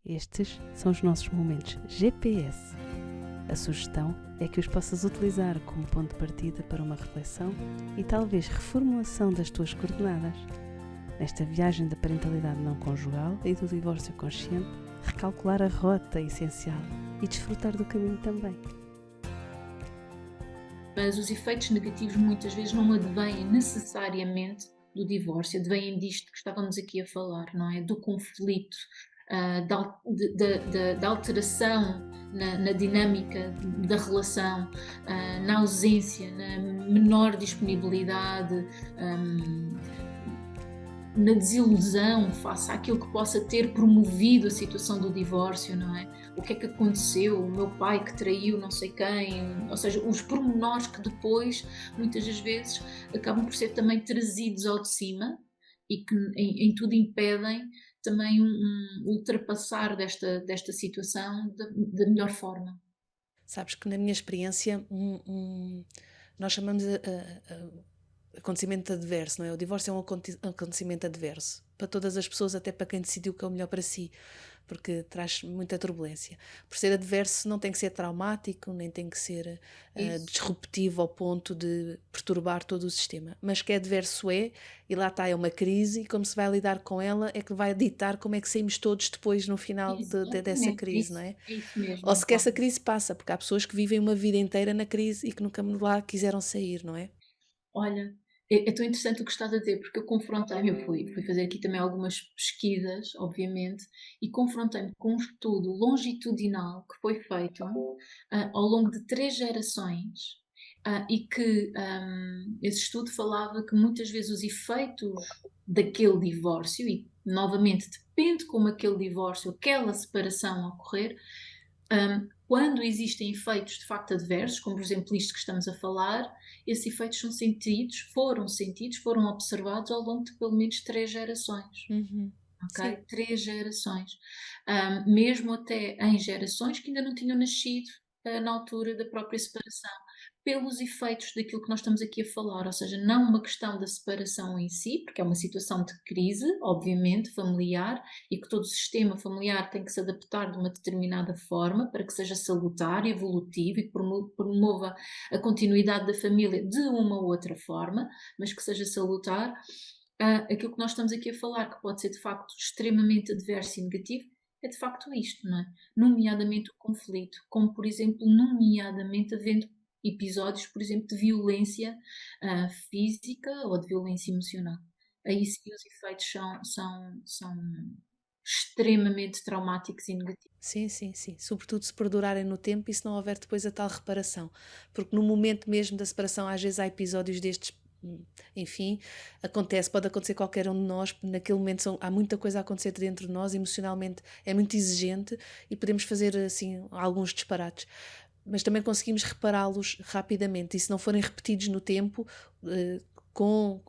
Estes são os nossos momentos GPS. A sugestão é que os possas utilizar como ponto de partida para uma reflexão e talvez reformulação das tuas coordenadas. Nesta viagem da parentalidade não conjugal e do divórcio consciente, recalcular a rota é essencial e desfrutar do caminho também. Mas os efeitos negativos muitas vezes não advêm necessariamente do divórcio, advêm disto que estávamos aqui a falar, não é? Do conflito, da alteração na dinâmica da relação, na ausência, na menor disponibilidade, na desilusão face àquilo que possa ter promovido a situação do divórcio, não é? O que é que aconteceu? O meu pai que traiu não sei quem, ou seja, os pormenores que depois, muitas das vezes, acabam por ser também trazidos ao de cima e que em tudo impedem também um ultrapassar desta situação da melhor forma. Sabes que na minha experiência, nós chamamos acontecimento adverso, não é? O divórcio é um acontecimento adverso para todas as pessoas, até para quem decidiu que é o melhor para si, porque traz muita turbulência. Por ser adverso não tem que ser traumático, nem tem que ser disruptivo ao ponto de perturbar todo o sistema. Mas que adverso é, e lá está, é uma crise, e como se vai lidar com ela é que vai ditar como é que saímos todos depois no final dessa Exatamente, crise, não é? é isso mesmo, Ou se que essa António. crise passa, porque há pessoas que vivem uma vida inteira na crise e que nunca lá quiseram sair, não é? Olha, é tão interessante o que estás a dizer, porque eu confrontei-me, eu fui fazer aqui também algumas pesquisas, obviamente, e confrontei-me com um estudo longitudinal que foi feito ao longo de 3 gerações, e que esse estudo falava que muitas vezes os efeitos daquele divórcio, e novamente depende como aquele divórcio, aquela separação ocorrer, quando existem efeitos de facto adversos, como por exemplo isto que estamos a falar, esses efeitos foram sentidos, foram observados ao longo de pelo menos 3 gerações. Sim. Ok? 3 gerações. Mesmo até em gerações que ainda não tinham nascido na altura da própria separação, pelos efeitos daquilo que nós estamos aqui a falar, ou seja, não uma questão da separação em si, porque é uma situação de crise, obviamente, familiar, e que todo o sistema familiar tem que se adaptar de uma determinada forma para que seja salutar, evolutivo e que promova a continuidade da família de uma ou outra forma, mas que seja salutar. Aquilo que nós estamos aqui a falar, que pode ser de facto extremamente adverso e negativo, é de facto isto, não é? Nomeadamente o conflito, como por exemplo, nomeadamente havendo episódios, por exemplo, de violência física ou de violência emocional. Aí sim os efeitos são extremamente traumáticos e negativos. Sim, sim, sim. Sobretudo se perdurarem no tempo e se não houver depois a tal reparação. Porque no momento mesmo da separação, às vezes há episódios destes, enfim, pode acontecer qualquer um de nós, naquele momento há muita coisa a acontecer dentro de nós, emocionalmente é muito exigente e podemos fazer assim alguns disparates. Mas também conseguimos repará-los rapidamente e se não forem repetidos no tempo,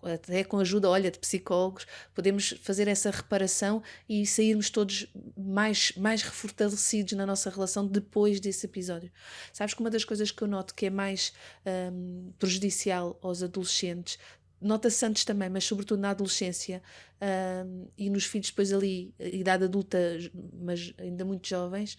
até com a ajuda, olha, de psicólogos, podemos fazer essa reparação e sairmos todos mais refortalecidos na nossa relação depois desse episódio. Sabes que uma das coisas que eu noto que é mais prejudicial aos adolescentes, nota-se antes também, mas sobretudo na adolescência e nos filhos depois ali, idade adulta, mas ainda muito jovens,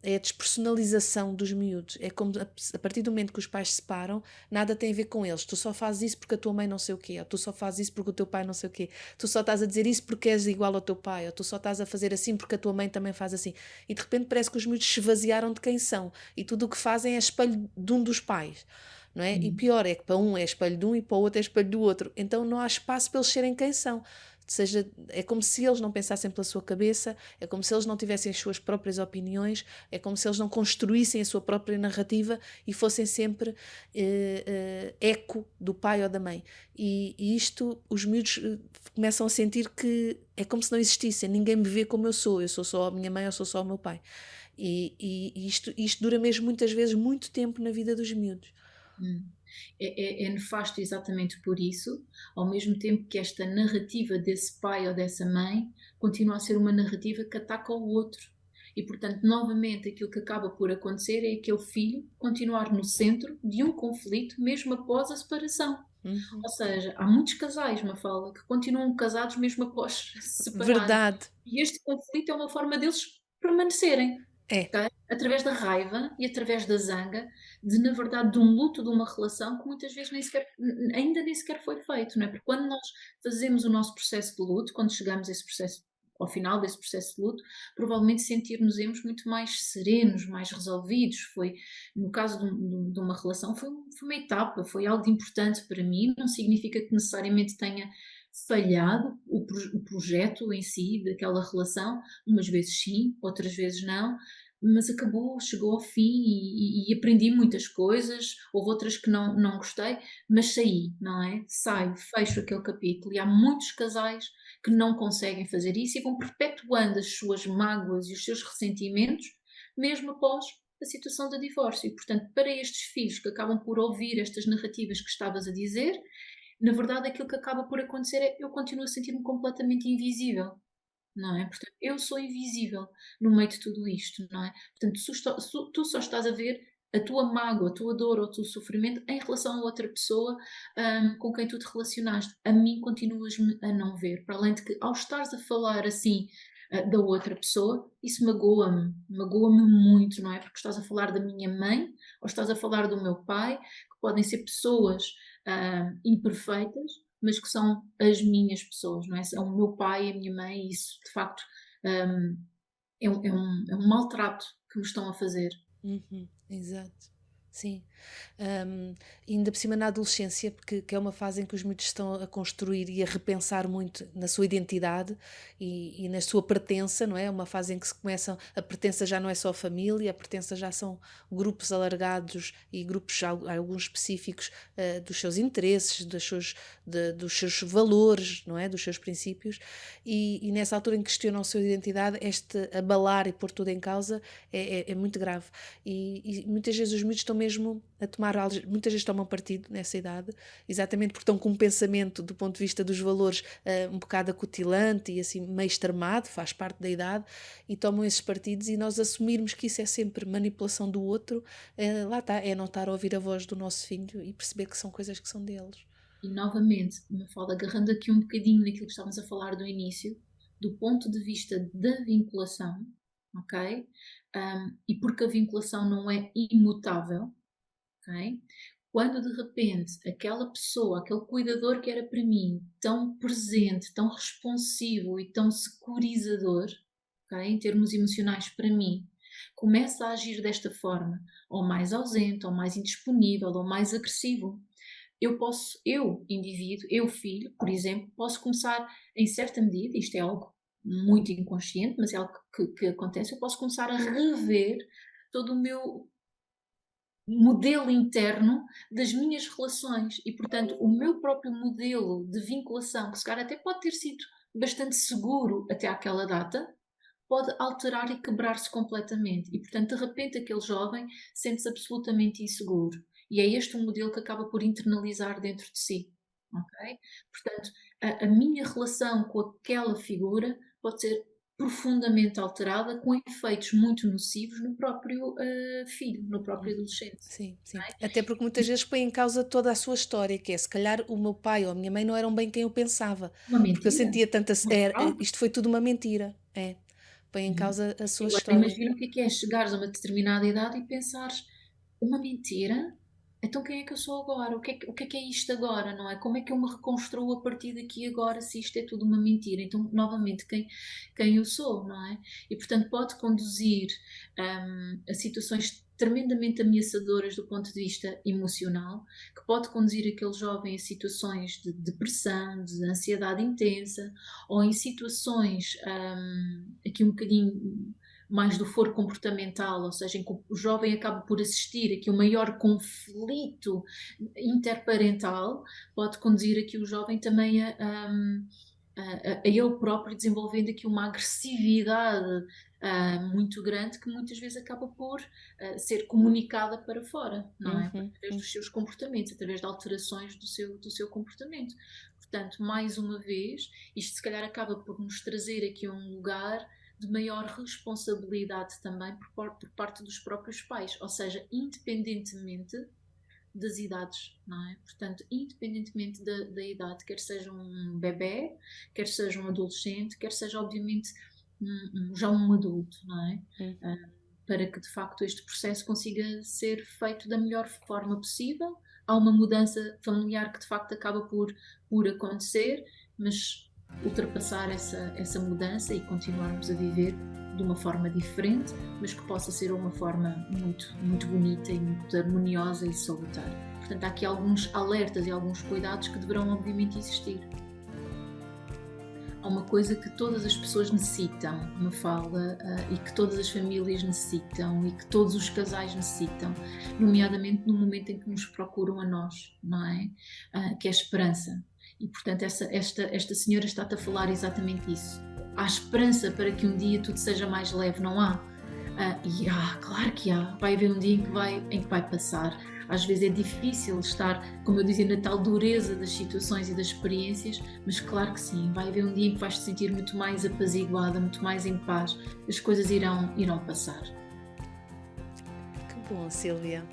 é a despersonalização dos miúdos. É como a partir do momento que os pais se separam, nada tem a ver com eles. Tu só fazes isso porque a tua mãe não sei o quê, ou tu só fazes isso porque o teu pai não sei o quê, tu só estás a dizer isso porque és igual ao teu pai, ou tu só estás a fazer assim porque a tua mãe também faz assim. E de repente parece que os miúdos se esvaziaram de quem são e tudo o que fazem é espelho de um dos pais. Não é? E pior é que para um é espelho de um e para o outro é espelho do outro. Então não há espaço para eles serem quem são. Seja, é como se eles não pensassem pela sua cabeça, é como se eles não tivessem as suas próprias opiniões, é como se eles não construíssem a sua própria narrativa e fossem sempre eco do pai ou da mãe. E isto, os miúdos começam a sentir que é como se não existissem, ninguém me vê como eu sou só a minha mãe ou sou só o meu pai. E isto dura mesmo muitas vezes muito tempo na vida dos miúdos. É nefasto exatamente por isso, ao mesmo tempo que esta narrativa desse pai ou dessa mãe continua a ser uma narrativa que ataca o outro. E, portanto, novamente, aquilo que acaba por acontecer é aquele filho continuar no centro de um conflito, mesmo após a separação. Ou seja, há muitos casais, Mafalda, que continuam casados mesmo após se separar. Verdade. E este conflito é uma forma deles permanecerem, É, ok? Através da raiva e através da zanga, na verdade, de um luto de uma relação que muitas vezes ainda nem sequer foi feito, não é? Porque quando nós fazemos o nosso processo de luto, quando chegamos a esse processo, ao final desse processo de luto, provavelmente sentir-nos-emos muito mais serenos, mais resolvidos. Foi, no caso de uma relação, foi uma etapa, foi algo de importante para mim. Não significa que necessariamente tenha falhado o projeto em si daquela relação. Umas vezes sim, outras vezes não, mas acabou, chegou ao fim e aprendi muitas coisas. Houve outras que não gostei, mas saí, não é? Saio, fecho aquele capítulo, e há muitos casais que não conseguem fazer isso e vão perpetuando as suas mágoas e os seus ressentimentos mesmo após a situação de divórcio. E, portanto, para estes filhos que acabam por ouvir estas narrativas que estavas a dizer, na verdade aquilo que acaba por acontecer é eu continuo a sentir-me completamente invisível, não é? Portanto, eu sou invisível no meio de tudo isto, não é? Portanto, tu só estás a ver a tua mágoa, a tua dor ou o teu sofrimento em relação a outra pessoa, com quem tu te relacionaste. A mim continuas-me a não ver. Para além de que, ao estares a falar assim, da outra pessoa, isso magoa-me muito, não é? Porque estás a falar da minha mãe ou estás a falar do meu pai, que podem ser pessoas, imperfeitas, mas que são as minhas pessoas, não é? São o meu pai e a minha mãe, e isso de facto, hum, é um maltrato que me estão a fazer. exato. Sim. Um, Ainda por cima na adolescência, porque que é uma fase em que os miúdos estão a construir e a repensar muito na sua identidade e na sua pertença, não é? Uma fase em que se começam, a pertença já não é só a família, a pertença já são grupos alargados e grupos alguns específicos dos seus interesses, dos seus valores, não é? Dos seus princípios, e nessa altura em que questionam a sua identidade, este abalar e pôr tudo em causa é muito grave. E muitas vezes os miúdos estão mesmo a tomar, muitas vezes tomam partido nessa idade, exatamente porque estão com um pensamento do ponto de vista dos valores um bocado acutilante e assim meio extremado, faz parte da idade, e tomam esses partidos, e nós assumirmos que isso é sempre manipulação do outro, lá está, é não estar a ouvir a voz do nosso filho e perceber que são coisas que são deles. E novamente, Mafalda, agarrando aqui um bocadinho naquilo que estávamos a falar do início, do ponto de vista da vinculação, ok? E porque a vinculação não é imutável, ok? Quando de repente aquela pessoa, aquele cuidador que era para mim tão presente, tão responsivo e tão securizador, ok, em termos emocionais para mim, começa a agir desta forma, ou mais ausente, ou mais indisponível, ou mais agressivo, indivíduo, eu filho, por exemplo, posso começar em certa medida, isto é algo muito inconsciente, mas é algo que acontece, eu posso começar a rever todo o meu modelo interno das minhas relações e, portanto, o meu próprio modelo de vinculação, que se calhar até pode ter sido bastante seguro até àquela data, pode alterar e quebrar-se completamente. E, portanto, de repente, aquele jovem sente-se absolutamente inseguro. E é este um modelo que acaba por internalizar dentro de si. Ok? Portanto, a minha relação com aquela figura pode ser profundamente alterada, com efeitos muito nocivos no próprio filho, no próprio adolescente. Sim, sim. Até porque muitas vezes põe em causa toda a sua história, que é se calhar o meu pai ou a minha mãe não eram bem quem eu pensava, Uma porque eu mentira, sentia tanta. uma fraude. Isto foi tudo uma mentira. É. Põe em Uhum. causa a sua E agora história. imagina o que é chegares a uma determinada idade e pensares uma mentira? Então quem é que eu sou agora? O que é isto agora, não é? Como é que eu me reconstruo a partir daqui agora se isto é tudo uma mentira? Então, novamente, quem eu sou, não é? E, portanto, pode conduzir a situações tremendamente ameaçadoras do ponto de vista emocional, que pode conduzir aquele jovem a situações de depressão, de ansiedade intensa, ou em situações, aqui um bocadinho mais do foro comportamental, ou seja, em que o jovem acaba por assistir aqui o maior conflito interparental, pode conduzir aqui o jovem também a ele próprio desenvolvendo aqui uma agressividade muito grande, que muitas vezes acaba por ser comunicada para fora, não é? Uhum, Através dos seus comportamentos, através de alterações do seu comportamento. Portanto, mais uma vez, isto se calhar acaba por nos trazer aqui a um lugar de maior responsabilidade também por parte dos próprios pais, ou seja, independentemente das idades, não é? Portanto, independentemente da idade, quer seja um bebê, quer seja um adolescente, quer seja, obviamente, já um adulto, não é? Uhum. Para que de facto este processo consiga ser feito da melhor forma possível. Há uma mudança familiar que de facto acaba por acontecer, mas ultrapassar essa mudança e continuarmos a viver de uma forma diferente, mas que possa ser uma forma muito, muito bonita e muito harmoniosa e salutar. Portanto, há aqui alguns alertas e alguns cuidados que deverão obviamente existir. Há uma coisa que todas as pessoas necessitam, Mafalda, e que todas as famílias necessitam e que todos os casais necessitam, nomeadamente no momento em que nos procuram a nós, não é? Que é a esperança. E, portanto, esta senhora está-te a falar exatamente isso. Há esperança para que um dia tudo seja mais leve, não há? E há, claro que há. Vai haver um dia em que vai passar. Às vezes é difícil estar, como eu dizia, na tal dureza das situações e das experiências, mas claro que sim, vai haver um dia em que vais te sentir muito mais apaziguada, muito mais em paz. As coisas irão passar. Que bom, Sílvia.